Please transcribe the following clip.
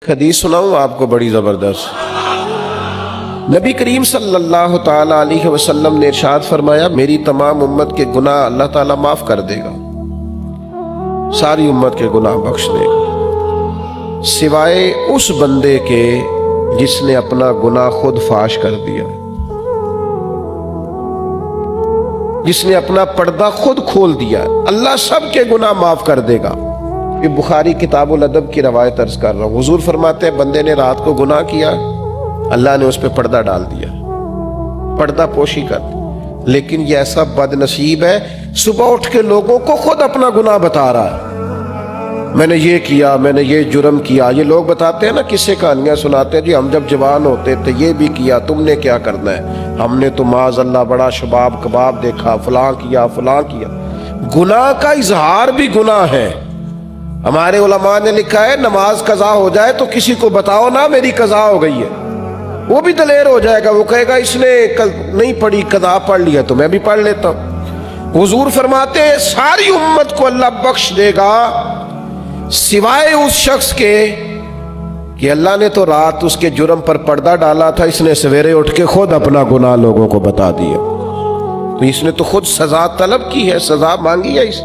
حدیث سناؤں آپ کو بڑی زبردست۔ نبی کریم صلی اللہ تعالی علیہ وسلم نے ارشاد فرمایا میری تمام امت کے گناہ اللہ تعالیٰ معاف کر دے گا، ساری امت کے گناہ بخش دے گا، سوائے اس بندے کے جس نے اپنا گناہ خود فاش کر دیا، جس نے اپنا پردہ خود کھول دیا۔ اللہ سب کے گناہ معاف کر دے گا۔ یہ بخاری کتاب الادب کی روایت عرض کر رہا ہوں۔ حضور فرماتے ہیں بندے نے رات کو گناہ کیا، اللہ نے اس پہ پردہ ڈال دیا، پردہ پوشی کر دی، لیکن یہ ایسا بد نصیب ہے صبح اٹھ کے لوگوں کو خود اپنا گناہ بتا رہا ہے، میں نے یہ کیا، میں نے یہ جرم کیا۔ یہ لوگ بتاتے ہیں نا، قصے کہانیاں سناتے ہیں، جی ہم جب جوان ہوتے تھے یہ بھی کیا، تم نے کیا کرنا ہے، ہم نے تو معاذ اللہ بڑا شباب کباب دیکھا، فلاں کیا فلاں کیا۔ گناہ کا اظہار بھی گناہ ہے۔ ہمارے علماء نے لکھا ہے نماز قضا ہو جائے تو کسی کو بتاؤ نا میری قضا ہو گئی ہے، وہ بھی دلیر ہو جائے گا، وہ کہے گا اس نے نہیں پڑھی، قضا پڑھ لیا تو میں بھی پڑھ لیتا ہوں۔ حضور فرماتے ہیں ساری امت کو اللہ بخش دے گا سوائے اس شخص کے کہ اللہ نے تو رات اس کے جرم پر پردہ ڈالا تھا، اس نے سویرے اٹھ کے خود اپنا گناہ لوگوں کو بتا دیا، تو اس نے تو خود سزا طلب کی ہے، سزا مانگی ہے اس